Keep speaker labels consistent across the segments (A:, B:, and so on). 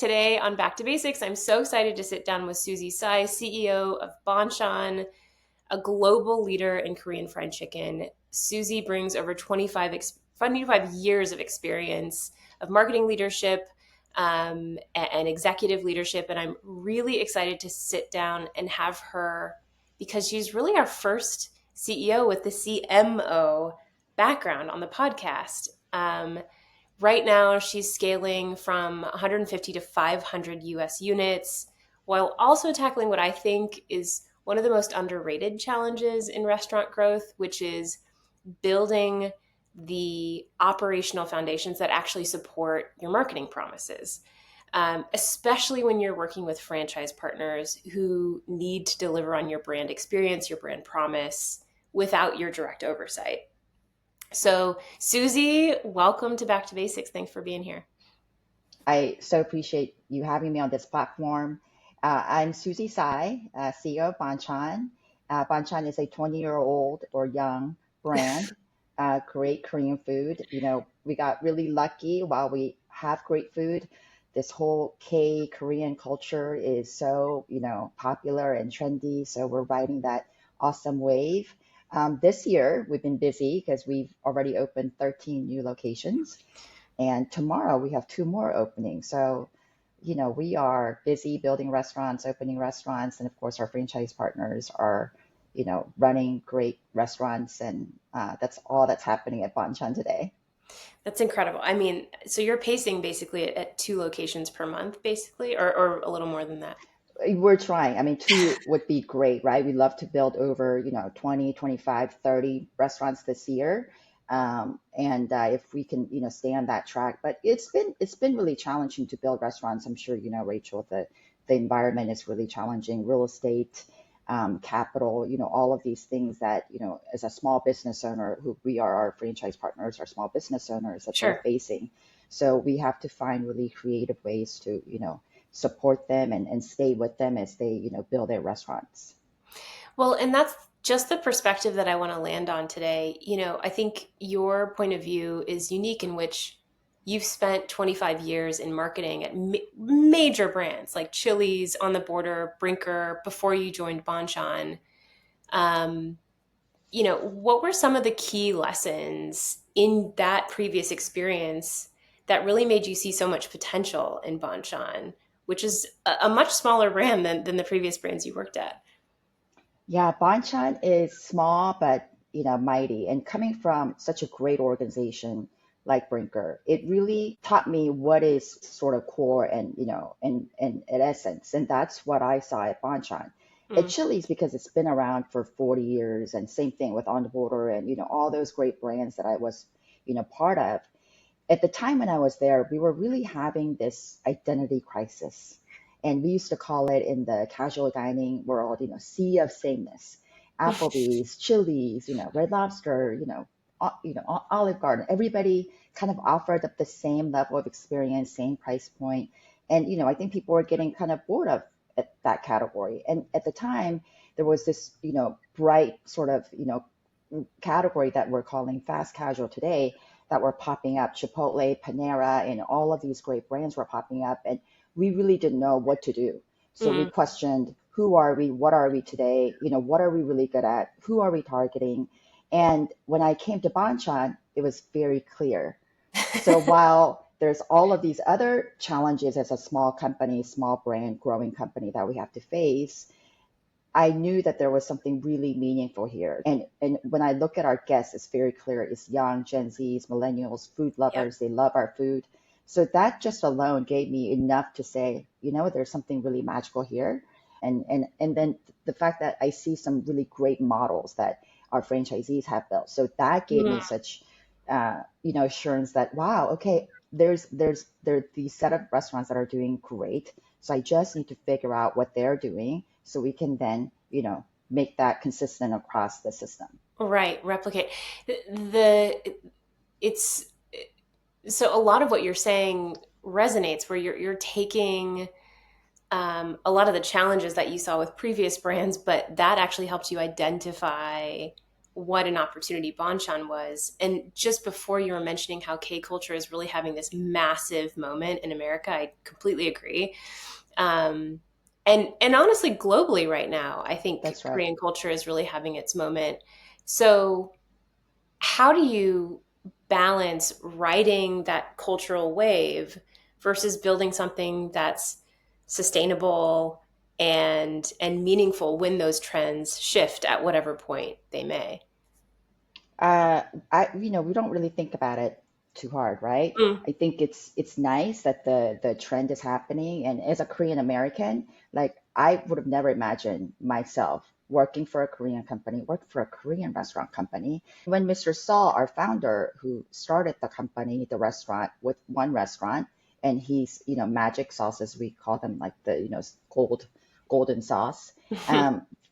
A: Today on Back to Basics, I'm so excited to sit down with Suzie Tsai, CEO of Bonchon, a global leader in Korean fried chicken. Suzie brings over 25 years of experience of marketing leadership and executive leadership. And I'm really excited to sit down and have her because she's really our first CEO with the CMO background on the podcast. Right now, she's scaling from 150 to 500 US units, while also tackling what I think is one of the most underrated challenges in restaurant growth, which is building the operational foundations that actually support your marketing promises, especially when you're working with franchise partners who need to deliver on your brand experience, your brand promise, without your direct oversight. So, Suzie, welcome to Back to Basics. Thanks for being here.
B: I so appreciate you having me on this platform. I'm Suzie Tsai, CEO of Bonchon. Bonchon is a 20-year-old or young brand, great Korean food. We got really lucky while we have great food. This whole Korean culture is so, popular and trendy. So we're riding that awesome wave. This year, we've been busy because we've already opened 13 new locations. And tomorrow we have two more openings. So, we are busy building restaurants, opening restaurants, and of course our franchise partners are, running great restaurants, and that's all that's happening at Bonchon today.
A: That's incredible. I mean, so you're pacing basically at two locations per month, basically, or a little more than that.
B: We're trying. I mean, two would be great, right? We love to build over, 20, 25, 30 restaurants this year. And if we can, stay on that track. But it's been really challenging to build restaurants. I'm sure you know, Rachel, the environment is really challenging. Real estate, capital, all of these things that, as a small business owner, who we are, our franchise partners are small business owners that they're
A: Sure.
B: facing. So we have to find really creative ways to, support them and stay with them as they, build their restaurants.
A: Well, and that's just the perspective that I want to land on today. I think your point of view is unique in which you've spent 25 years in marketing at major brands like Chili's, On the Border, Brinker, before you joined Bonchon. Um, what were some of the key lessons in that previous experience that really made you see so much potential in Bonchon, which is a much smaller brand than the previous brands you worked at?
B: Yeah, Bonchon is small but mighty. And coming from such a great organization like Brinker, it really taught me what is sort of core and and at essence. And that's what I saw at Bonchon. At
A: Mm,
B: Chili's, because it's been around for 40 years, and same thing with On the Border and all those great brands that I was part of. At the time when I was there, we were really having this identity crisis. And we used to call it in the casual dining world, sea of sameness. Applebee's, Chili's, Red Lobster, Olive Garden, everybody kind of offered up the same level of experience, same price point. And, I think people were getting kind of bored of that category. And at the time, there was this, bright sort of, category that we're calling fast casual today that were popping up. Chipotle, Panera, and all of these great brands were popping up. And we really didn't know what to do. So we
A: mm.
B: questioned, who are we? What are we today? What are we really good at? Who are we targeting? And when I came to Bonchon, it was very clear. So while there's all of these other challenges as a small company, small brand, growing company that we have to face, I knew that there was something really meaningful here. And when I look at our guests, it's very clear it's young, Gen Zs, millennials, food
A: Yep.
B: lovers, they love our food. So that just alone gave me enough to say, there's something really magical here. And then the fact that I see some really great models that our franchisees have built. So that gave me
A: Mm.
B: such assurance that wow, okay, there are these set of restaurants that are doing great. So I just need to figure out what they're doing so we can then, make that consistent across the system.
A: Right, replicate. The it's so a lot of what you're saying resonates where you're taking a lot of the challenges that you saw with previous brands, but that actually helps you identify what an opportunity Bonchon was. And just before you were mentioning how K culture is really having this massive moment in America, I completely agree. Um, and honestly, globally right now, I think
B: That's right.
A: Korean culture is really having its moment. So how do you balance riding that cultural wave versus building something that's sustainable and meaningful when those trends shift at whatever point they may?
B: Uh, we don't really think about it too hard, right?
A: Mm.
B: I think it's nice that the trend is happening. And as a Korean American, like I would have never imagined myself working for a Korean company, work for a Korean restaurant company. When Mr. Saul, our founder, who started the company, the restaurant with one restaurant, and he's, magic sauces, we call them like the, golden sauce.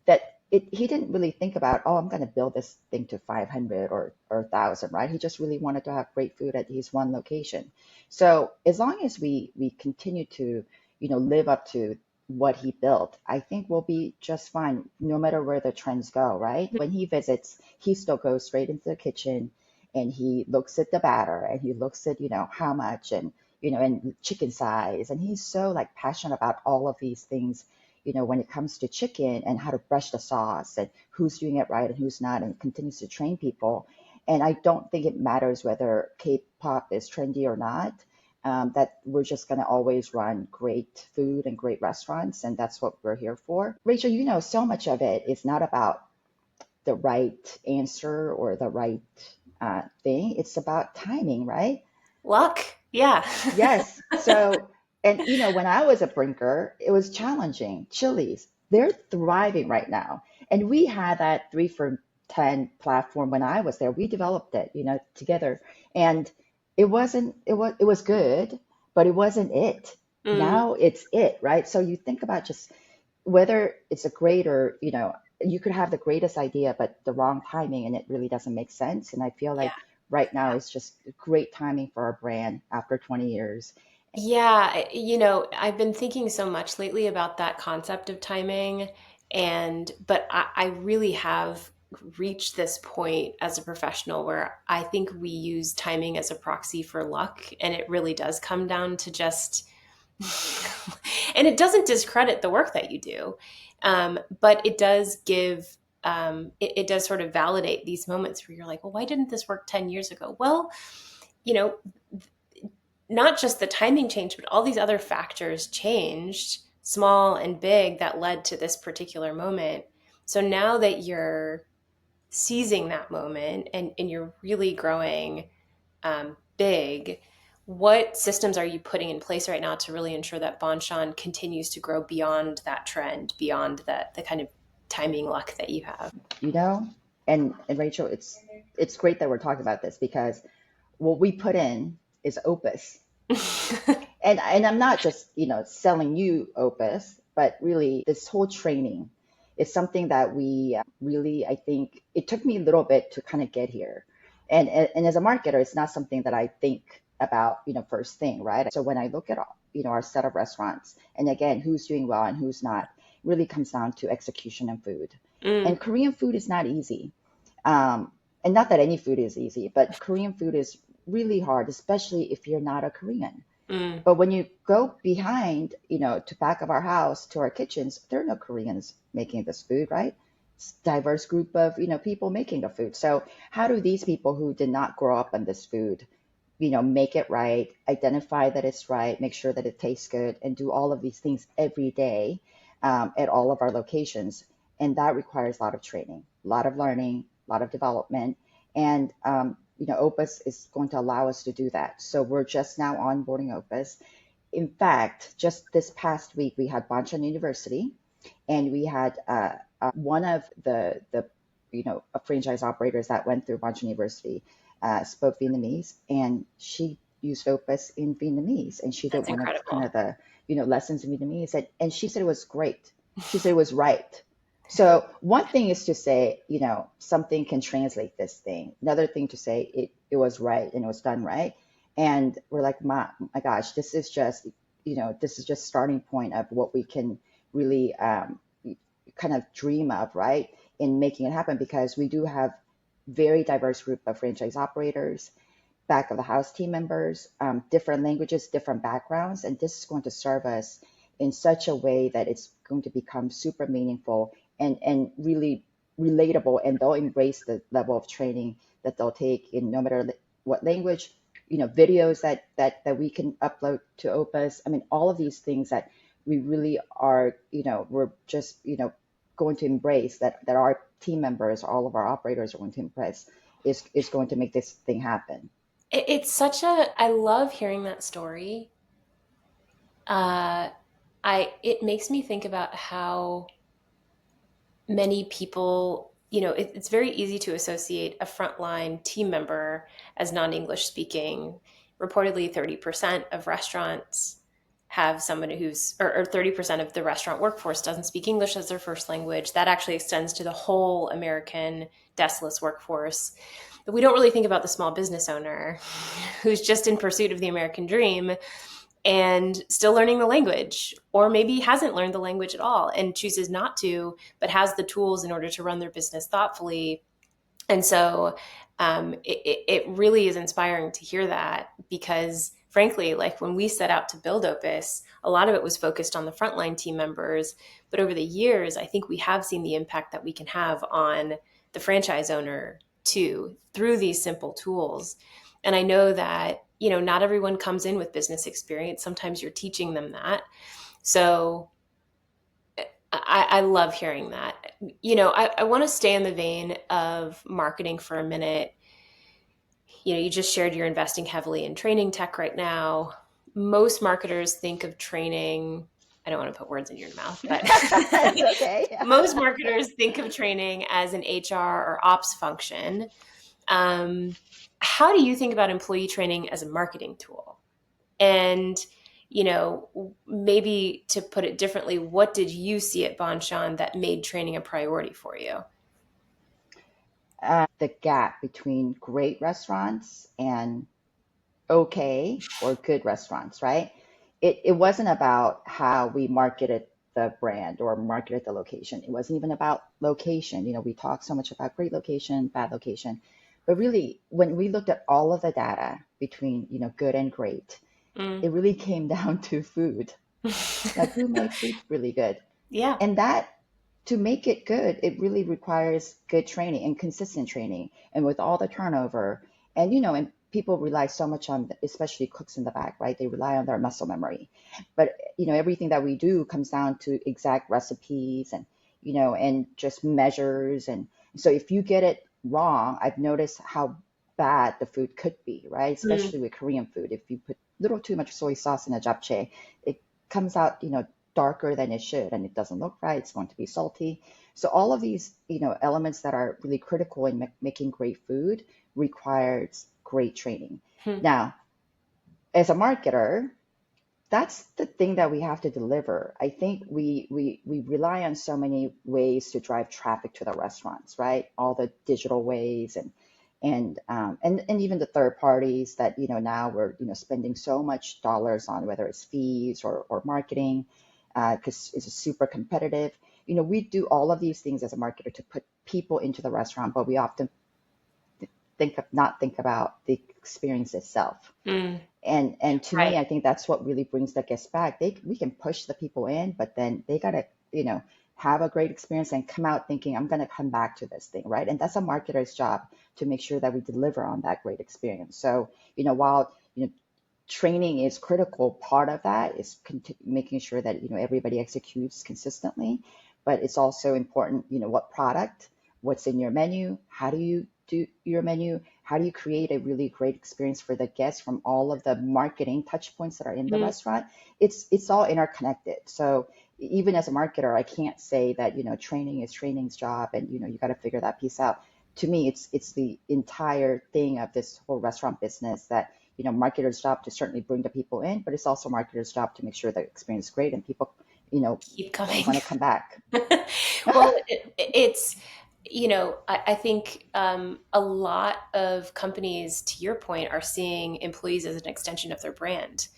B: That he didn't really think about, oh, I'm going to build this thing to 500 or 1,000, right? He just really wanted to have great food at his one location. So as long as we continue to, live up to what he built, I think we'll be just fine no matter where the trends go, right? When he visits, he still goes straight into the kitchen and he looks at the batter and he looks at, how much and, and chicken size. And he's so like passionate about all of these things, when it comes to chicken and how to brush the sauce and who's doing it right and who's not, and continues to train people. And I don't think it matters whether K-pop is trendy or not. That we're just going to always run great food and great restaurants, and that's what we're here for. Rachel, so much of it is not about the right answer or the right thing. It's about timing, right?
A: Luck. Yeah.
B: Yes. So, and when I was a Brinker, it was challenging. Chili's, they're thriving right now. And we had that 3 for 10 platform when I was there. We developed it, together. And it was good, but it wasn't it.
A: Mm,
B: Now it's it, right? So you think about just whether it's a great or, you could have the greatest idea, but the wrong timing, and it really doesn't make sense. And I feel
A: yeah.
B: like right now is just great timing for our brand after 20 years.
A: Yeah, I've been thinking so much lately about that concept of timing, but I really have reached this point as a professional where I think we use timing as a proxy for luck, and it really does come down to just, and it doesn't discredit the work that you do, but it does it does sort of validate these moments where you're like, well, why didn't this work 10 years ago? Well, you know, not just the timing changed, but all these other factors changed, small and big, that led to this particular moment. So now that you're seizing that moment and you're really growing big, what systems are you putting in place right now to really ensure that Bonchon continues to grow beyond that trend, beyond the kind of timing luck that you have?
B: you know and Rachel, it's great that we're talking about this because what we put in is Opus. And I'm not just, selling you Opus, but really this whole training is something that we really, I think it took me a little bit to kind of get here. And as a marketer, it's not something that I think about, first thing, right? So when I look at, our set of restaurants, and again, who's doing well and who's not, really comes down to execution and food.
A: Mm,
B: And Korean food is not easy. And not that any food is easy, but Korean food is really hard, especially if you're not a Korean.
A: mm,
B: But when you go behind, to back of our house to our kitchens, there are no Koreans making this food, right? It's a diverse group of, people making the food. So how do these people who did not grow up on this food, make it right, identify that it's right, make sure that it tastes good, and do all of these things every day at all of our locations? And that requires a lot of training, a lot of learning, a lot of development. And Opus is going to allow us to do that. So we're just now onboarding Opus. In fact, just this past week, we had Bonchon University, and we had one of the franchise operators that went through Bonchon University spoke Vietnamese, and she used Opus in Vietnamese, and she did
A: that's
B: one of kind
A: incredible.
B: of the lessons in Vietnamese, and she said it was great. She said it was right. So one thing is to say, something can translate this thing. Another thing to say it was right and it was done right. And we're like, my gosh, this is just starting point of what we can really kind of dream of, right? In making it happen because we do have very diverse group of franchise operators, back of the house team members, different languages, different backgrounds, and this is going to serve us in such a way that it's going to become super meaningful and really relatable, and they'll embrace the level of training that they'll take in no matter what language, videos that we can upload to Opus. I mean, all of these things that we really are, we're just, going to embrace, that our team members, all of our operators are going to embrace, is going to make this thing happen.
A: It's such a, I love hearing that story. Uh, it makes me think about how many people, it's very easy to associate a frontline team member as non-English speaking. Reportedly, 30% of restaurants have someone who's, or 30% of the restaurant workforce doesn't speak English as their first language. That actually extends to the whole American deskless workforce. But we don't really think about the small business owner who's just in pursuit of the American dream and still learning the language, or maybe hasn't learned the language at all and chooses not to, but has the tools in order to run their business thoughtfully. And so it really is inspiring to hear that, because frankly, like when we set out to build Opus, a lot of it was focused on the frontline team members. But over the years, I think we have seen the impact that we can have on the franchise owner too, through these simple tools. And I know that, not everyone comes in with business experience. Sometimes you're teaching them that. So I love hearing that. I want to stay in the vein of marketing for a minute. You just shared you're investing heavily in training tech right now. Most marketers think of training, I don't want to put words in your mouth, but
B: It's okay.
A: most marketers think of training as an HR or ops function. Um, how do you think about employee training as a marketing tool? And, maybe to put it differently, what did you see at Bonchon that made training a priority for you?
B: The gap between great restaurants and okay or good restaurants, right? It wasn't about how we marketed the brand or marketed the location. It wasn't even about location. We talk so much about great location, bad location. But really, when we looked at all of the data between, good and great,
A: Mm.
B: it really came down to food. Like who made food really good?
A: Yeah.
B: And that, to make it good, it really requires good training and consistent training. And with all the turnover, and and people rely so much on, especially cooks in the back, right? They rely on their muscle memory. But everything that we do comes down to exact recipes and and just measures. And so if you get it wrong, I've noticed how bad the food could be, right?
A: Mm.
B: Especially with Korean food. If you put a little too much soy sauce in a japchae, it comes out, darker than it should, and it doesn't look right. It's going to be salty. So all of these, elements that are really critical in making great food requires great training.
A: Hmm.
B: Now, as a marketer, that's the thing that we have to deliver. I think we rely on so many ways to drive traffic to the restaurants, right? All the digital ways and even the third parties that now we're spending so much dollars on, whether it's fees or marketing, because it's super competitive. We do all of these things as a marketer to put people into the restaurant, but we often not think about the experience itself.
A: Mm.
B: And to me,
A: Right.
B: I think that's what really brings the guests back. We can push the people in, but then they gotta, have a great experience and come out thinking, I'm gonna come back to this thing, right? And that's a marketer's job to make sure that we deliver on that great experience. So, while training is critical, part of that is making sure that everybody executes consistently, but it's also important, what product, what's in your menu, how do you do your menu, how do you create a really great experience for the guests from all of the marketing touch points that are in the
A: Mm.
B: restaurant. It's all interconnected. So even as a marketer, I can't say that training is training's job and you got to figure that piece out. To me, it's the entire thing of this whole restaurant business that marketer's job to certainly bring the people in, but it's also marketer's job to make sure the experience is great and people,
A: Keep coming.
B: want to come back.
A: Well, it's, I think a lot of companies, to your point, are seeing employees as an extension of their brand.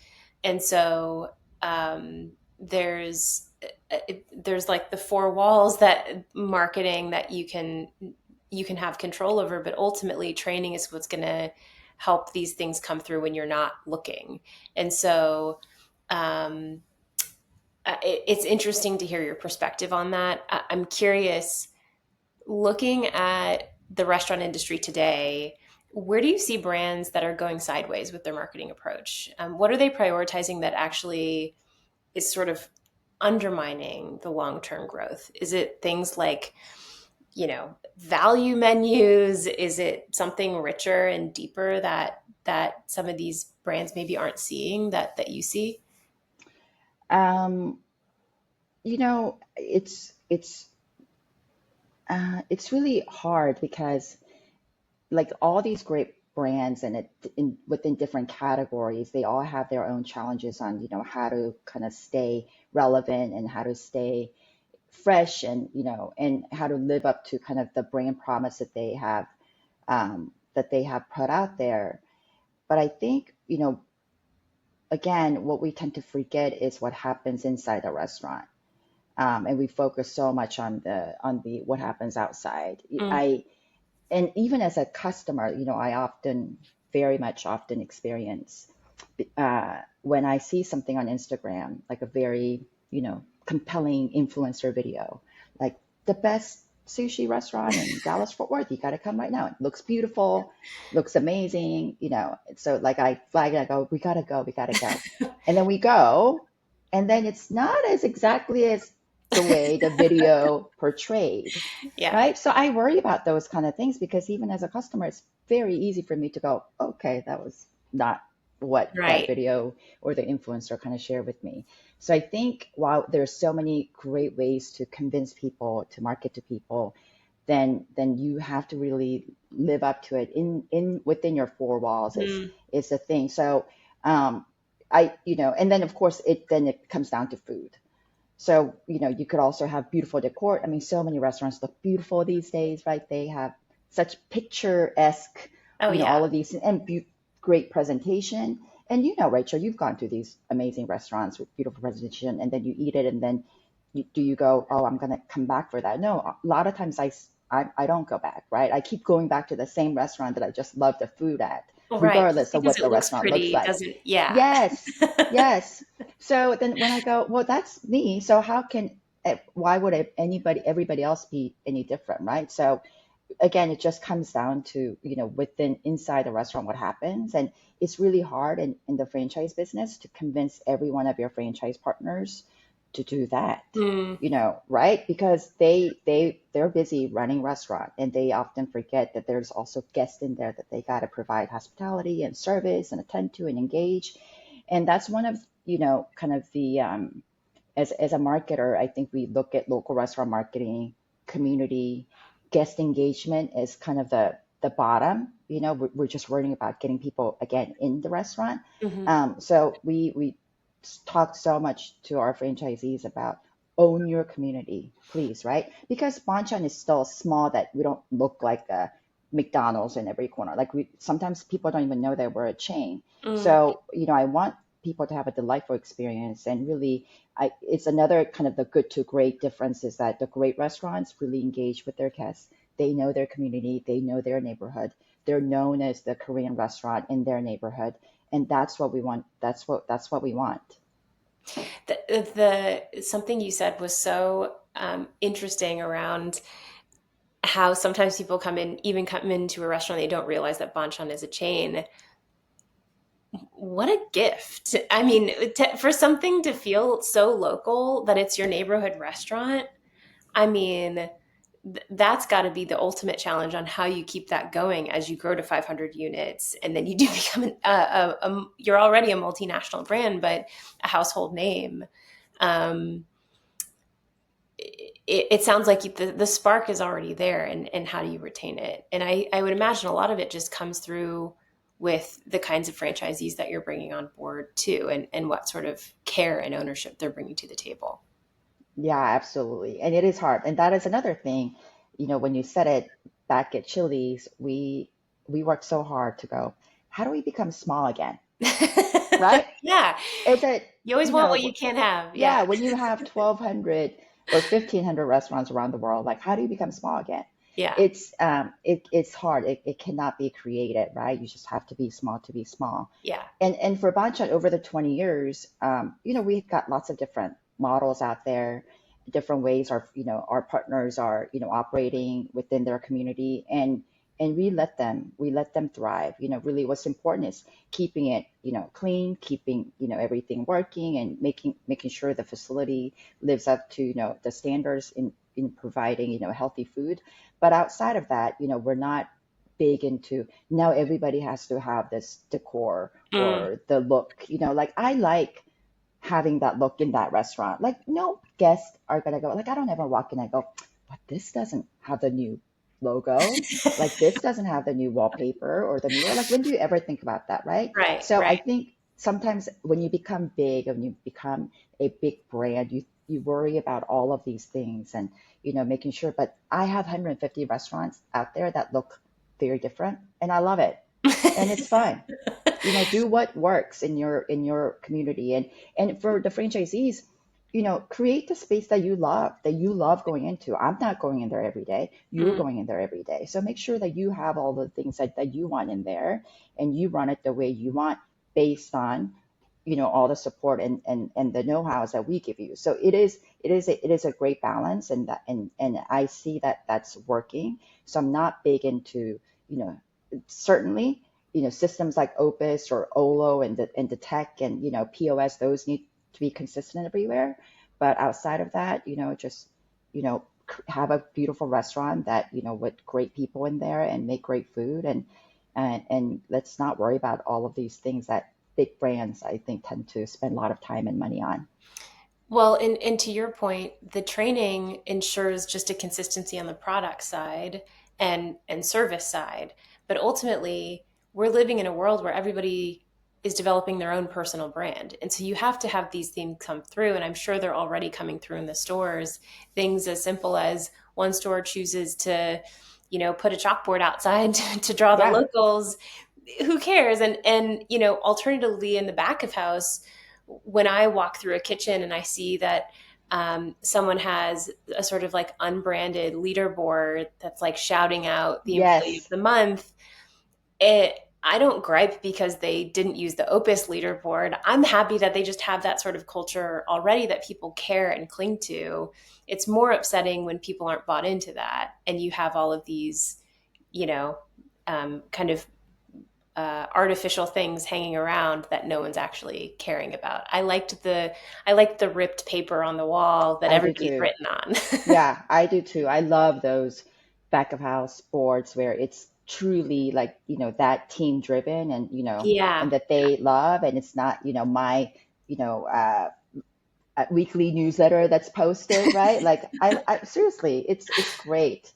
A: And so there's like the four walls that marketing that you can you can have control over, but ultimately training is what's going to help these things come through when you're not looking. And so um, it's interesting to hear your perspective on that. I'm curious, looking at the restaurant industry today, where do you see brands that are going sideways with their marketing approach? What are they prioritizing that actually is sort of undermining the long-term growth? Is it things like, value menus? Is it something richer and deeper that some of these brands maybe aren't seeing that you see?
B: Um, it's really hard because like all these great brands and within different categories, they all have their own challenges on, how to kind of stay relevant and how to stay fresh and, and how to live up to kind of the brand promise that they have put out there. But I think, again, what we tend to forget is what happens inside the restaurant. And we focus so much on the what happens outside.
A: Mm.
B: I And even as a customer, I often, very much often experience when I see something on Instagram, like a very, compelling influencer video, like the best sushi restaurant in Dallas Fort Worth, you got to come right now. It looks beautiful, looks amazing, So like I flag it, I go, we got to go, we got to go. And then we go, and then it's not as exactly as the way the video portrayed,
A: Yeah.
B: right? So I worry about those kind of things because even as a customer, it's very easy for me to go, okay, that was not what that
A: Right.
B: video or the influencer kind of shared with me. So I think while there's so many great ways to convince people, to market to people, then you have to really live up to it in within your four walls
A: Mm.
B: is the thing. So and then of course it comes down to food. So, you could also have beautiful decor. I mean, so many restaurants look beautiful these days, right? They have such picturesque,
A: Oh
B: all
A: yeah.
B: of these and great presentation. And Rachel, you've gone through these amazing restaurants with beautiful presentation, and then you eat it, and then do you go, oh, I'm gonna come back for that? No, a lot of times I don't go back, right? I keep going back to the same restaurant that I just love the food at,
A: Right. Just
B: regardless of
A: because
B: what
A: it
B: the
A: looks
B: restaurant looks
A: pretty
B: like.
A: doesn't, yeah.
B: Yes, yes. So then when I go, well, that's me. So how can, why would everybody else be any different, right? So again, it just comes down to, within inside the restaurant, what happens. And it's really hard in the franchise business to convince every one of your franchise partners to do that,
A: Mm.
B: right? Because they're busy running restaurant and they often forget that there's also guests in there that they got to provide hospitality and service and attend to and engage. And that's one of, kind of the, as a marketer, I think we look at local restaurant marketing, community, guest engagement as kind of the bottom. We're just worrying about getting people again in the restaurant.
A: Hmm.
B: So we talk so much to our franchisees about own your community, please, right? Because Bonchon is still small that we don't look like a McDonald's in every corner. Like we sometimes people don't even know that we're a chain.
A: Mm.
B: So, I want people to have a delightful experience and really it's another kind of the good to great difference is that the great restaurants really engage with their guests. They know their community, they know their neighborhood. They're known as the Korean restaurant in their neighborhood, and that's what we want. That's what we want.
A: The something you said was so interesting around how sometimes people come into a restaurant, they don't realize that Bonchon is a chain. What a gift. I mean, for something to feel so local that it's your neighborhood restaurant, I mean, that's got to be the ultimate challenge on how you keep that going as you grow to 500 units, and then you do become you're already a multinational brand, but a household name. Um, it sounds like the spark is already there, and how do you retain it? And I would imagine a lot of it just comes through with the kinds of franchisees that you're bringing on board too, and what sort of care and ownership they're bringing to the table.
B: Yeah, absolutely. And it is hard. And that is another thing, when you said it back at Chili's, we worked so hard to go, how do we become small again? Right?
A: Yeah,
B: Is it,
A: you always want what you can't have. Yeah.
B: yeah, when you have 1,200 or 1,500 restaurants around the world, like how do you become small again?
A: Yeah.
B: It's hard. It cannot be created, right? You just have to be small to be small.
A: Yeah.
B: And for Bonchon, over the 20 years, we've got lots of different models out there, different ways our partners are, operating within their community, and we let them thrive. Really what's important is keeping it, clean, keeping, everything working, and making sure the facility lives up to, the standards in providing, healthy food. But outside of that, we're not big into now everybody has to have this decor
A: Mm.
B: or the look. Like I like having that look in that restaurant. Like no guests are gonna go. Like I don't ever walk in and go, but this doesn't have the new logo. Like this doesn't have the new wallpaper or the mirror. Like when do you ever think about that, right?
A: Right.
B: So I
A: Right.
B: think sometimes when you become big and you become a big brand, you worry about all of these things and making sure. But I have 150 restaurants out there that look very different, and I love it, and it's fun. Do what works in your community, and for the franchisees, create the space that you love going into. I'm not going in there every day. You're
A: Mm.
B: going in there every day, so make sure that you have all the things that you want in there, and you run it the way you want, based on all the support and the know-hows that we give you. So it is a great balance, and I see that that's working. So I'm not big into, you know certainly, systems like Opus or Olo, and the tech, and POS, those need to be consistent everywhere. But outside of that, just have a beautiful restaurant that, with great people in there, and make great food, and let's not worry about all of these things that big brands, I think, tend to spend a lot of time and money on.
A: Well, and to your point, the training ensures just a consistency on the product side and service side. But ultimately, we're living in a world where everybody is developing their own personal brand. And so you have to have these things come through. And I'm sure they're already coming through in the stores. Things as simple as one store chooses to, put a chalkboard outside to draw the
B: Yeah.
A: locals. Who cares? And alternatively, in the back of house, when I walk through a kitchen and I see that someone has a sort of like unbranded leaderboard that's like shouting out the employee of
B: Yes.
A: the month, it I don't gripe because they didn't use the Opus leaderboard. I'm happy that they just have that sort of culture already that people care and cling to. It's more upsetting when people aren't bought into that and you have all of these, you know, kind of artificial things hanging around that no one's actually caring about. I liked the ripped paper on the wall that
B: I do
A: everybody's
B: too.
A: written on.
B: Yeah, I do too. I love those back of house sports where it's truly like, that team driven, and,
A: Yeah.
B: and that they love, and it's not, my, you know, weekly newsletter that's posted, right? Like I seriously, it's great.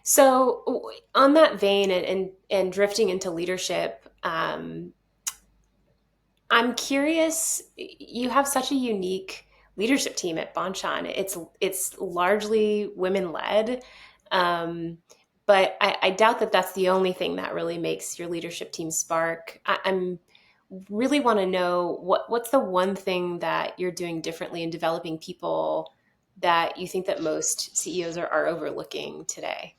A: So on that vein and drifting into leadership, I'm curious. You have such a unique leadership team at Bonchon. It's largely women led, but I doubt that that's the only thing that really makes your leadership team spark. I'm really want to know what's the one thing that you're doing differently in developing people that you think that most CEOs are overlooking today.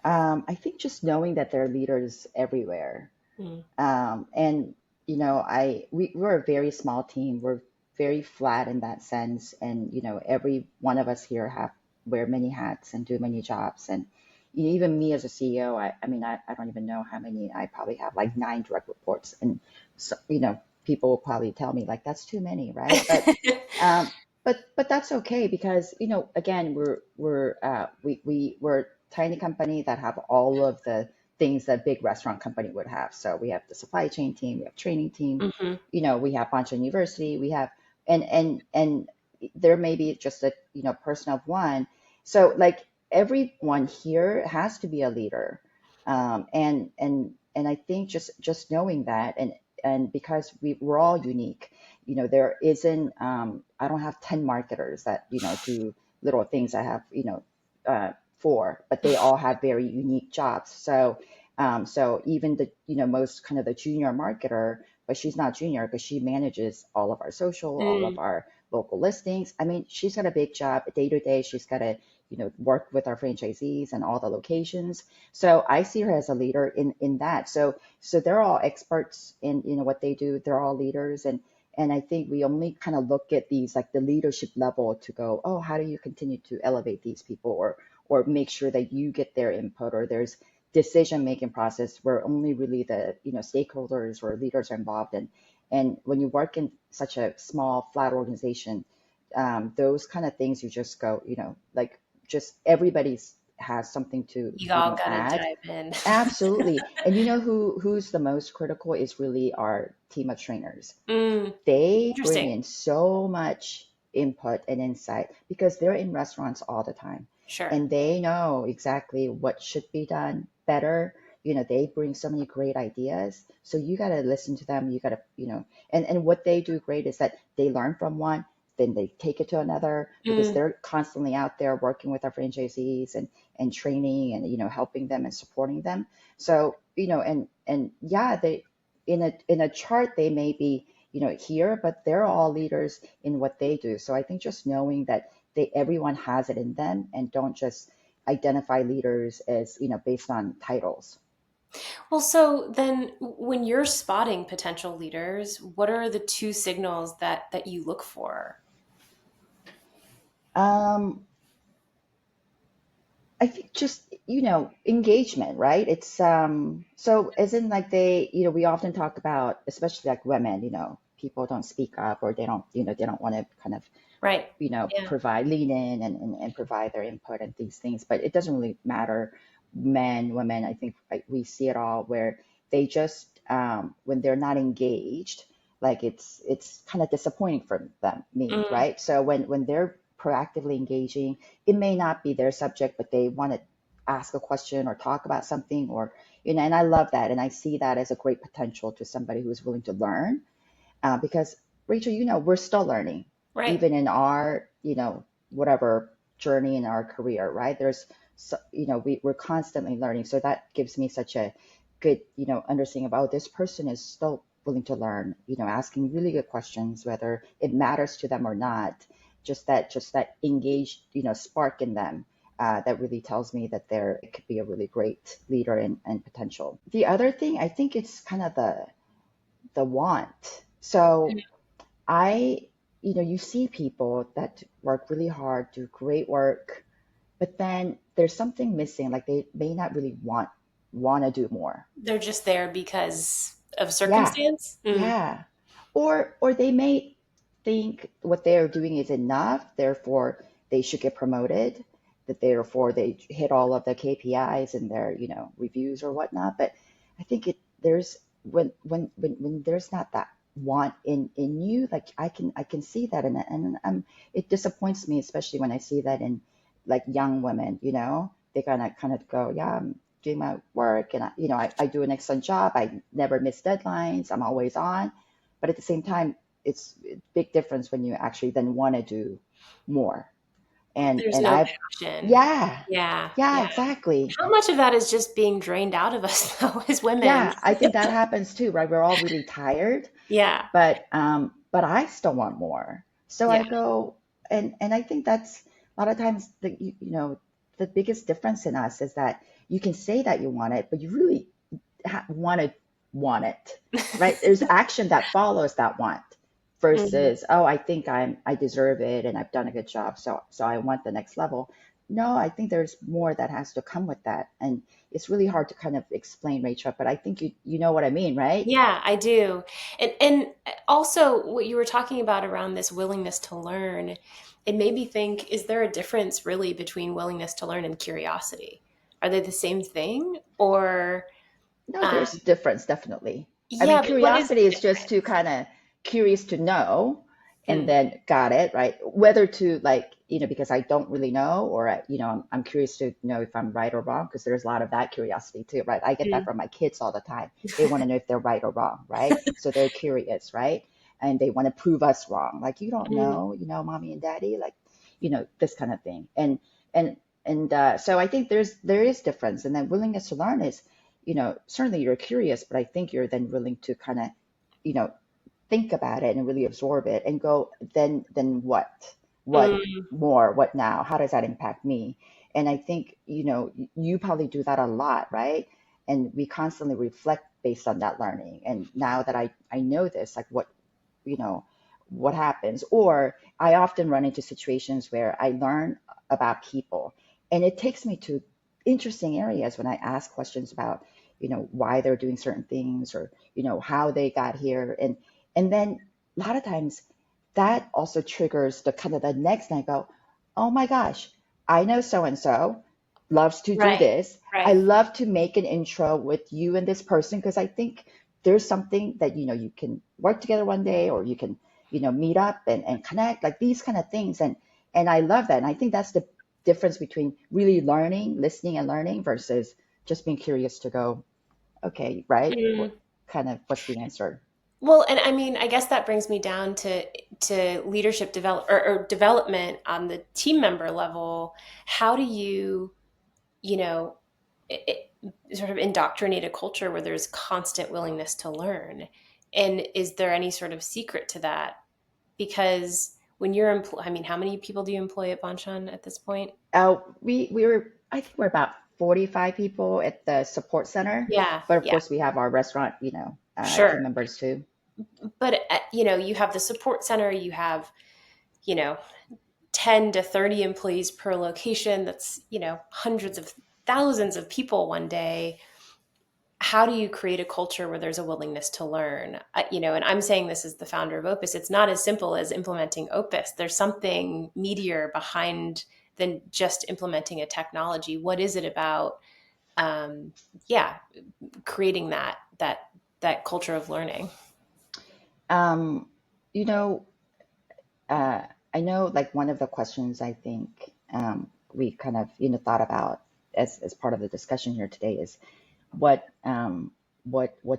B: I think just knowing that there are leaders everywhere.
A: Mm.
B: And we're a very small team. We're very flat in that sense, and every one of us here have wear many hats and do many jobs. And even me as a CEO, I mean, I don't even know how many. I probably have like 9 direct reports, and so, people will probably tell me like that's too many, right? Um, but that's okay, because again, we're a tiny company that have all of the things that a big restaurant company would have. So we have the supply chain team, we have training team,
A: Hmm.
B: we have Bonchon University, we have, and there may be just a person of one. So like everyone here has to be a leader, and I think just knowing that, and because we're all unique, there isn't, I don't have 10 marketers that do little things. I have four, but they all have very unique jobs. So even the most kind of the junior marketer, but she's not junior because she manages all of our social, all of
A: Mm.
B: our local listings. I mean, she's got a big job day to day. She's got to work with our franchisees and all the locations. So I see her as a leader in that. So they're all experts in what they do. They're all leaders, and I think we only kind of look at these like the leadership level to go, oh, how do you continue to elevate these people, or make sure that you get their input, or there's decision making process where only really the stakeholders or leaders are involved in. And when you work in such a small flat organization, those kind of things you just go, like just everybody's has something to
A: You all got to
B: add.
A: dive in.
B: Absolutely. And who's the most critical is really our team of trainers.
A: Mm,
B: They bring
A: interesting.
B: in so much input and insight because they're in restaurants all the time,
A: Sure.
B: and they know exactly what should be done better. They bring so many great ideas. So you got to listen to them. You got to, and what they do great is that they learn from one, then they take it to another because
A: Mm,
B: they're constantly out there working with our franchisees and training and, helping them and supporting them. So, and yeah, they, in a chart, they may be, here, but they're all leaders in what they do. So I think just knowing that everyone has it in them, and don't just identify leaders as, based on titles.
A: well, so then when you're spotting potential leaders, what are the two signals that you look for?
B: Um, I think just, engagement, right? It's so as in like we often talk about, especially like women, people don't speak up, or they don't want to kind of
A: Right. Yeah.
B: provide, lean in and provide their input and these things. But it doesn't really matter, men, women. I think we see it all where they just, when they're not engaged, like it's kind of disappointing for me,
A: Mm,
B: right? So when they're proactively engaging, it may not be their subject, but they want to ask a question or talk about something, or and I love that, and I see that as a great potential to somebody who's willing to learn, because Rachel, we're still learning,
A: right.
B: even in our, whatever journey in our career, right? There's, so, we're constantly learning. So that gives me such a good, understanding about, oh, this person is still willing to learn, asking really good questions, whether it matters to them or not. Just that engaged, spark in them. That really tells me that it could be a really great leader and potential. The other thing, I think it's kind of the want. So I, you see people that work really hard, do great work, but then there's something missing. Like they may not really want to do more.
A: They're just there because of
B: Yeah,
A: circumstance. Mm,
B: yeah. Or they may think what they're doing is enough, therefore they should get promoted, that therefore they hit all of the KPIs in their, reviews or whatnot. But I think there's when there's not that want in you, like I can see that, and it disappoints me, especially when I see that in like young women, they kind of go, yeah, I'm doing my work, and I do an excellent job. I never miss deadlines. I'm always on. But at the same time, it's a big difference when you actually then want to do more. And
A: there's
B: and
A: no
B: I've
A: passion.
B: yeah,
A: Yeah.
B: yeah,
A: Yeah.
B: exactly.
A: How much of that is just being drained out of us though as women?
B: Yeah, I think that happens too, right? We're all really tired,
A: Yeah.
B: but I still want more. So
A: Yeah.
B: I go, and I think that's a lot of times the biggest difference in us is that you can say that you want it, but you really want it, right? There's action that follows that want,
A: Mhm.
B: versus, oh, I think I deserve it and I've done a good job, so I want the next level. No, I think there's more that has to come with that, and it's really hard to kind of explain, Rachel, but I think you know what I mean, right?
A: Yeah, I do. And also what you were talking about around this willingness to learn, it made me think, is there a difference really between willingness to learn and curiosity? Are they the same thing? Or
B: No, there's
A: um,
B: difference, definitely. I mean,
A: yeah, but what is
B: curiosity
A: the
B: is just to
A: difference?
B: kind of curious to know, and
A: Mm,
B: then got it, right? Whether to, like, because I don't really know, or, I'm curious to know if I'm right or wrong, because there's a lot of that curiosity too, right? I get that
A: mm,
B: from my kids all the time. They want to know if they're right or wrong, right? So they're curious, right? And they want to prove us wrong. Like, you don't
A: mm.
B: know, mommy and daddy, like, this kind of thing. And, so I think there is difference. And then willingness to learn is, certainly you're curious, but I think you're then willing to kind of, you know, think about it and really absorb it and go, then what? what
A: Mm,
B: more, what now, how does that impact me? And I think, you probably do that a lot, right? And we constantly reflect based on that learning. And now that I know this, like you know, what happens. Or I often run into situations where I learn about people and it takes me to interesting areas when I ask questions about, why they're doing certain things, or, how they got here. And then a lot of times that also triggers the kind of the next night. I go, oh my gosh, I know so and so loves to do
A: right,
B: this. I
A: right.
B: love to make an intro with you and this person because I think there's something that you can work together one day, or you can meet up and connect, like these kind of things. And I love that. And I think that's the difference between really learning, listening and learning, versus just being curious to go, okay, right,
A: Mm.
B: what's the answer?
A: Well, and I mean, I guess that brings me down to leadership or development on the team member level. How do you, you know, sort of indoctrinate a culture where there's constant willingness to learn? And is there any sort of secret to that? Because when I mean, how many people do you employ at Bonchon at this point?
B: We were, I think we're about 45 people at the support center,
A: Yeah,
B: but of
A: yeah,
B: course we have our restaurant, team
A: sure.
B: members too.
A: But you have the support center, you have, you know, 10 to 30 employees per location. That's, hundreds of thousands of people one day. How do you create a culture where there's a willingness to learn? And I'm saying this as the founder of Opus. It's not as simple as implementing Opus. There's something meatier behind than just implementing a technology. What is it about? Um, yeah, creating that culture of learning.
B: Um, you know, uh, I know like one of the questions I think we kind of thought about as part of the discussion here today is what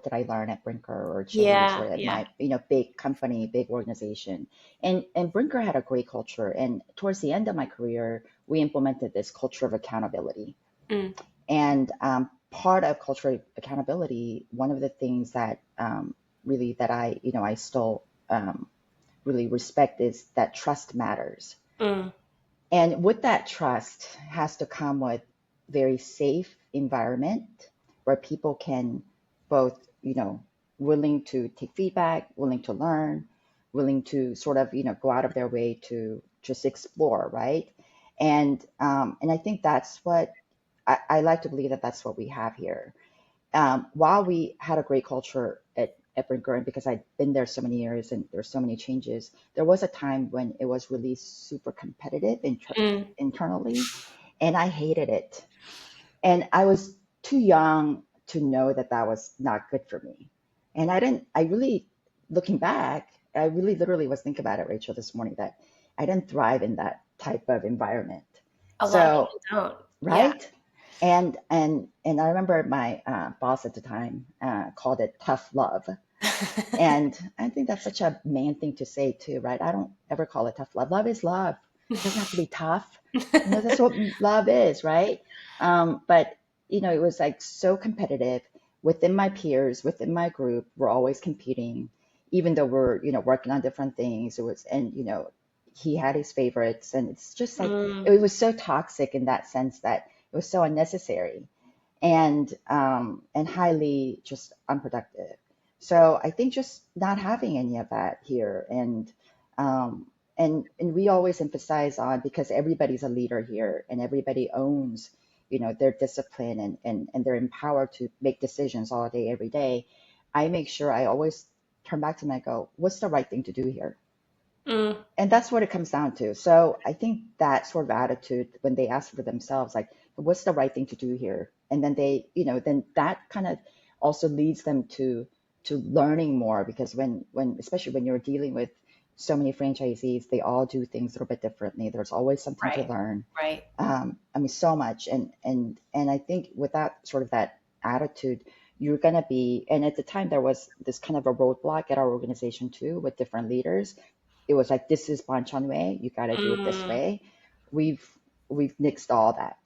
B: did I learn at Brinker or change
A: Yeah,
B: or at
A: yeah.
B: my big company, big organization. And Brinker had a great culture. And towards the end of my career, we implemented this culture of accountability.
A: Mm,
B: And part of cultural accountability, one of the things that really that I still really respect is that trust matters.
A: mm,
B: And with that trust has to come with very safe environment where people can both, willing to take feedback, willing to learn, willing to sort of, go out of their way to just explore, right? And I think that's what I like to believe that that's what we have here. While we had a great culture at Brinker, and because I'd been there so many years and there's so many changes, there was a time when it was really super competitive
A: mm.
B: internally, and I hated it. And I was too young to know that that was not good for me. And I really, looking back, I really literally was thinking about it, Rachel, this morning, that I didn't thrive in that type of environment.
A: A lot of
B: So,
A: people don't. Yeah.
B: right? And I remember my boss at the time called it tough love, and I think that's such a man thing to say too, right? I don't ever call it tough love. Love is love. It doesn't have to be tough. That's what love is, right? But it was like so competitive within my peers, within my group. We're always competing, even though we're working on different things. It was, and he had his favorites, and it's just like
A: Mm,
B: it was so toxic in that sense that it was so unnecessary and highly just unproductive. So I think just not having any of that here, um, and we always emphasize on, because everybody's a leader here and everybody owns their discipline, and they're empowered to make decisions all day every day. I make sure I always turn back to them and go, what's the right thing to do here?
A: mm,
B: And that's what it comes down to. So I think that sort of attitude, when they ask for themselves, like, what's the right thing to do here? And then then that kind of also leads them to learning more, because when especially when you're dealing with so many franchisees, they all do things a little bit differently. There's always something to
A: right,
B: learn.
A: right.
B: I mean, so much. And I think without sort of that attitude, you're gonna be, and at the time there was this kind of a roadblock at our organization too, with different leaders. It was like, this is Bonchon way, you got to do it this
A: Mm,
B: way. We've nixed all that.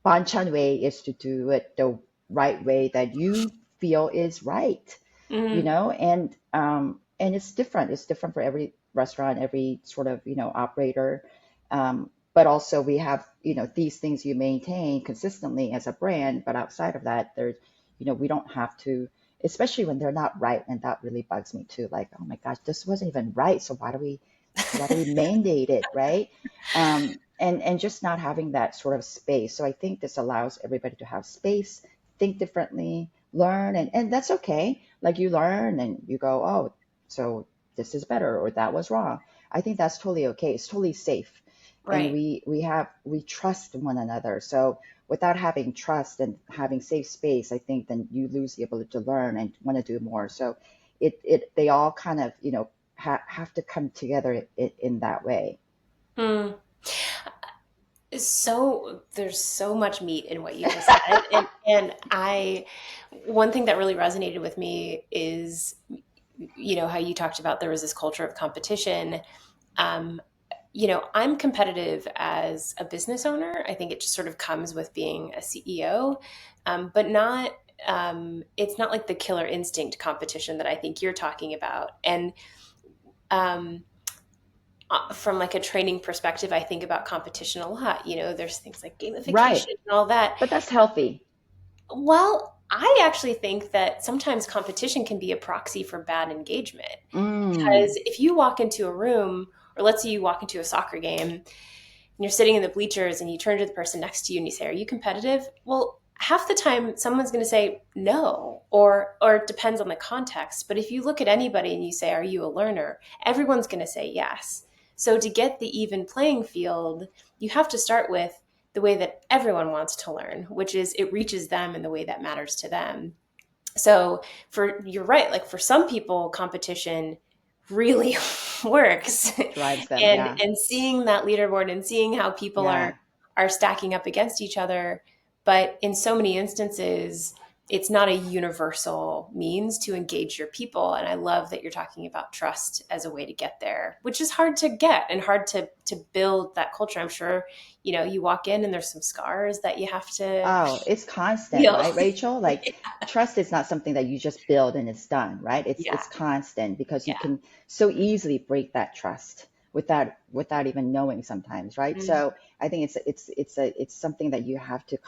B: Bonchon way is to do it the right way that you feel is right,
A: mm,
B: and it's different. It's different for restaurant, every sort of, operator. But also we have, these things you maintain consistently as a brand, but outside of that, there's, we don't have to, especially when they're not right. And that really bugs me too. Like, oh my gosh, this wasn't even right. So why do we mandate it, right? And just not having that sort of space. So I think this allows everybody to have space, think differently, learn, and that's okay. Like you learn and you go, oh, so this is better or that was wrong. I think that's totally okay. It's totally safe. And
A: Right.
B: we trust one another. So without having trust and having safe space, I think then you lose the ability to learn and want to do more. So they all kind of, have to come together in that way.
A: Mm. So there's so much meat in what you just said. And one thing that really resonated with me is, how you talked about there was this culture of competition. Um, I'm competitive as a business owner. I think it just sort of comes with being a CEO, but it's not like the killer instinct competition that I think you're talking about. And um, from like a training perspective, I think about competition a lot. There's things like
B: Right.
A: gamification and all that.
B: But that's healthy.
A: Well, I actually think that sometimes competition can be a proxy for bad engagement.
B: Mm,
A: Because if you walk into a room, or let's say you walk into a soccer game and you're sitting in the bleachers and you turn to the person next to you and you say, "Are you competitive?" Well, half the time someone's going to say no, or it depends on the context. But if you look at anybody and you say, "Are you a learner?" everyone's going to say yes. So to get the even playing field, you have to start with the way that everyone wants to learn, which is it reaches them in the way that matters to them. So you're right, like for some people, competition really works.
B: drives them.
A: and
B: Yeah.
A: and seeing that leaderboard and seeing how people are
B: Yeah.
A: are stacking up against each other, but in so many instances it's not a universal means to engage your people. And I love that you're talking about trust as a way to get there, which is hard to get and hard to build that culture. I'm sure you walk in and there's some scars that you have to
B: Oh, it's constant,
A: heal.
B: right, Rachel? Like trust is not something that you just build and it's done, right?
A: Yeah,
B: It's constant because you
A: yeah.
B: can so easily break that trust without even knowing sometimes, right?
A: Mm,
B: So I think it's something that you have to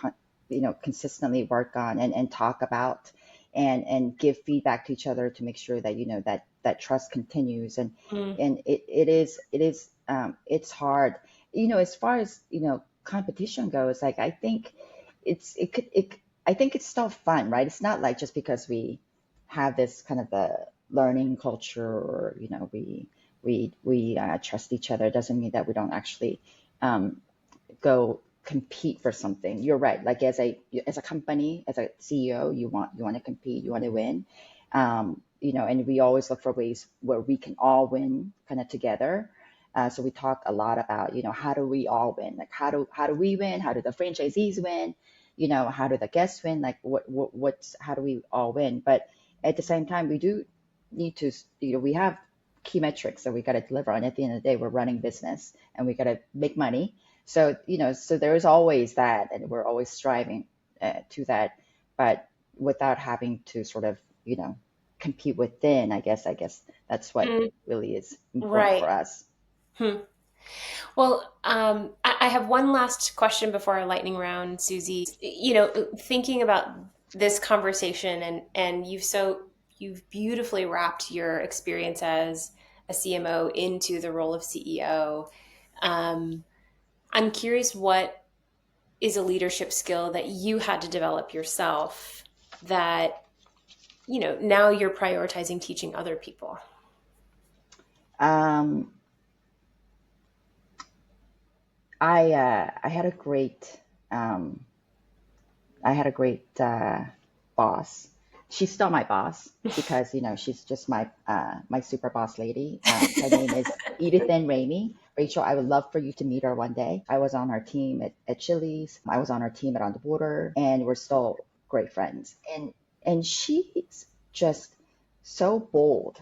B: consistently work on and talk about and give feedback to each other to make sure that that trust continues
A: mm,
B: and it's hard. As far as competition goes, like I think I think it's still fun, right? It's not like just because we have this kind of a learning culture or we trust each other doesn't mean that we don't actually um, go compete for something. You're right. Like as a company, as a CEO, you want to compete, you want to win. And we always look for ways where we can all win kind of together. So we talk a lot about, how do we all win? Like how do we win? How do the franchisees win? How do the guests win? Like what's how do we all win? But at the same time, we do need to, we have key metrics that we got to deliver on. At the end of the day, we're running business and we got to make money. So there is always that, and we're always striving to that, but without having to sort of, compete within, I guess that's what
A: mm.
B: really is important
A: Right.
B: for us.
A: Hmm. Well, I have one last question before our lightning round, Susie. Thinking about this conversation, and you've beautifully wrapped your experience as a CMO into the role of CEO. Um, I'm curious, what is a leadership skill that you had to develop yourself that now you're prioritizing teaching other people?
B: Um, I had a great um, boss. She's still my boss because she's just my super boss lady. Her name is Edith N. Ramey. Rachel, I would love for you to meet her one day. I was on her team at Chili's. I was on her team at On the Border, and we're still great friends. And she's just so bold.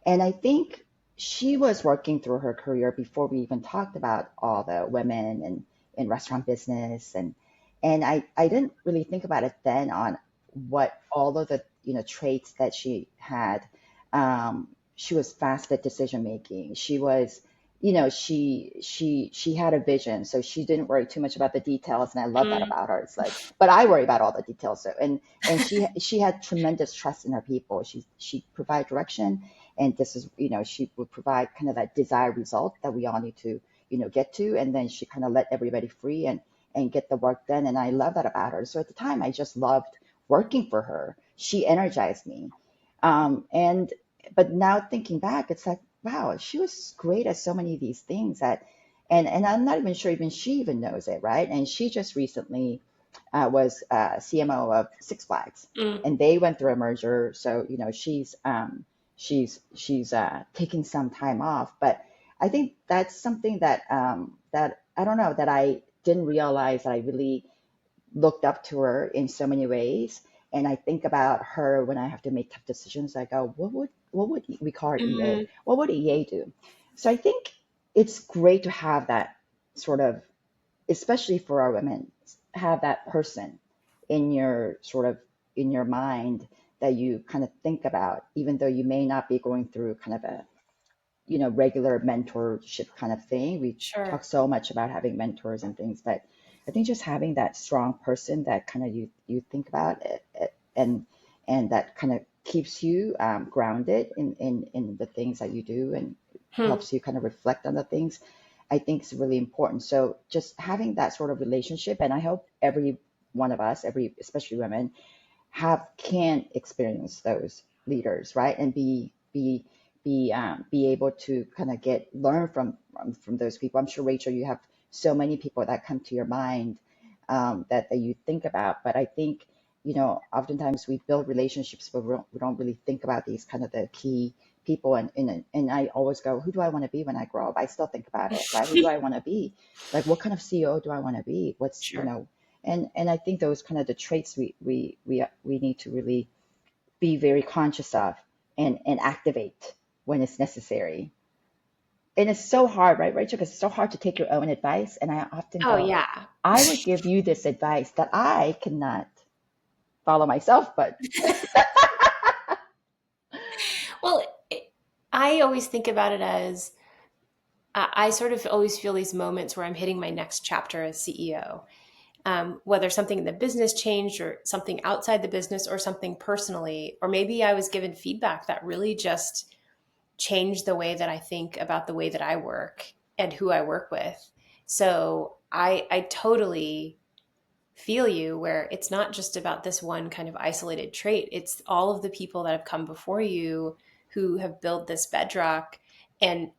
B: And I think she was working through her career before we even talked about all the women and in restaurant business and I didn't really think about it then on what all of the traits that she had. she was fast at decision making. She was, you know, she had a vision, so she didn't worry too much about the details, and I love that
A: Mm,
B: about her. It's like, but I worry about all the details. So, and she had tremendous trust in her people. She provided direction, and this is, you know, she would provide kind of that desired result that we all need to, you know, get to, and then she kind of let everybody free and get the work done. And I love that about her. So at the time, I just loved working for her. She energized me. And but now thinking back, it's like, wow, she was great at so many of these things that, and I'm not even sure even she even knows it, right? And she just recently was CMO of Six Flags,
A: mm,
B: and they went through a merger. So you know, she's taking some time off, but I think that's something that that I don't know, that I didn't realize that I really looked up to her in so many ways. And I think about her when I have to make tough decisions. I go, what would we call her EA?
A: mm,
B: What would EA do? So I think it's great to have that sort of, especially for our women, have that person in your sort of in your mind that you kind of think about, even though you may not be going through kind of a, you know, regular mentorship kind of thing. We talk
A: sure.
B: so much about having mentors and things, but I think just having that strong person that kind of you think about it, and that kind of keeps you grounded in the things that you do, and
A: Hmm,
B: helps you kind of reflect on the things, I think is really important. So just having that sort of relationship, and I hope every one of us, every especially women, have can experience those leaders, right? And be able to kind of get learn from those people. I'm sure, Rachel, you have so many people that come to your mind, that you think about. But I think, you know, oftentimes we build relationships, but we don't really think about these kind of the key people. And I always go, who do I want to be when I grow up? I still think about it, right? Who do I want to be? Like, what kind of CEO do I want to be? What's, you
A: sure.
B: know, and I think those kind of the traits we need to really be very conscious of, and activate when it's necessary. And it's so hard, right, Rachel? Because it's so hard to take your own advice. And I often
A: Oh,
B: go,
A: yeah.
B: I would give you this advice that I cannot follow myself, but
A: Well, I always think about it as I sort of always feel these moments where I'm hitting my next chapter as CEO. Whether something in the business changed or something outside the business or something personally, or maybe I was given feedback that really just changed the way that I think about the way that I work and who I work with. So I totally feel you where it's not just about this one kind of isolated trait. It's all of the people that have come before you who have built this bedrock, and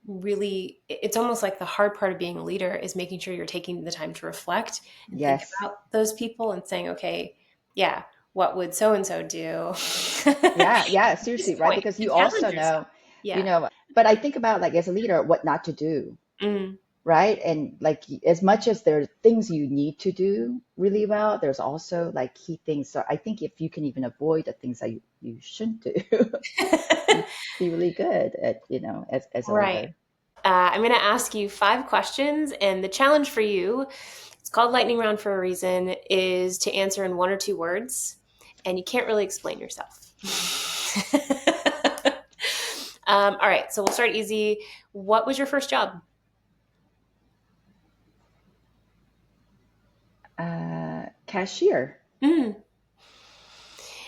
A: really it's almost like the hard part of being a leader is making sure you're taking the time to reflect and think
B: yes,
A: about those people and saying, okay, yeah, what would so and so do?
B: yeah, yeah,
A: At this
B: seriously, right?
A: point
B: Because
A: to
B: you
A: challenge
B: also
A: yourself.
B: know, you
A: Yeah.
B: know, but I think about, like, as a leader, what not to do,
A: Mm,
B: right? And like, as much as there are things you need to do really well, there's also like key things. So I think if you can even avoid the things that you shouldn't do, you be really good at, you know, as a
A: right.
B: leader.
A: I'm going to ask you 5 questions, and the challenge for you, it's called lightning round for a reason, is to answer in 1 or 2 words, and you can't really explain yourself. All right, so we'll start easy. What was your first job?
B: Cashier
A: Mm,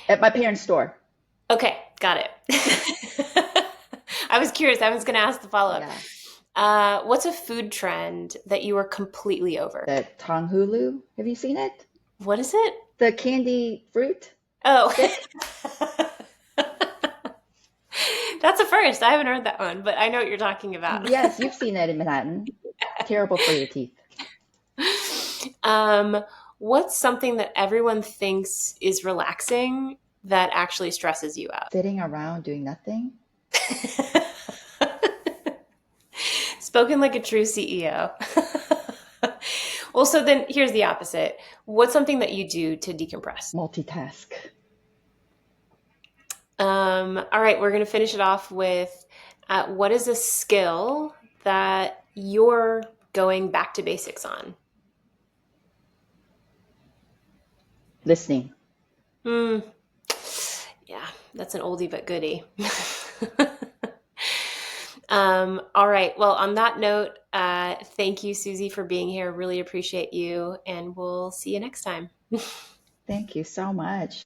B: at my parents' store.
A: okay, got it. I was curious. I was going to ask the follow up.
B: Yeah.
A: What's a food trend that you were completely over?
B: The Tonghulu. Have you seen it?
A: What is it?
B: The candy fruit
A: Oh.
B: stick.
A: That's a first. I haven't heard that one, but I know what you're talking about.
B: Yes, you've seen it in Manhattan. Terrible for your teeth.
A: um, what's something that everyone thinks is relaxing that actually stresses you out?
B: Sitting around doing nothing.
A: Spoken like a true CEO. Well, so then here's the opposite. What's something that you do to decompress?
B: Multitask.
A: All right, we're going to finish it off with what is a skill that you're going back to basics on?
B: Listening.
A: Hmm. Yeah, that's an oldie but goodie. All right. Well, on that note, thank you, Susie, for being here. Really appreciate you, and we'll see you next time.
B: Thank you so much.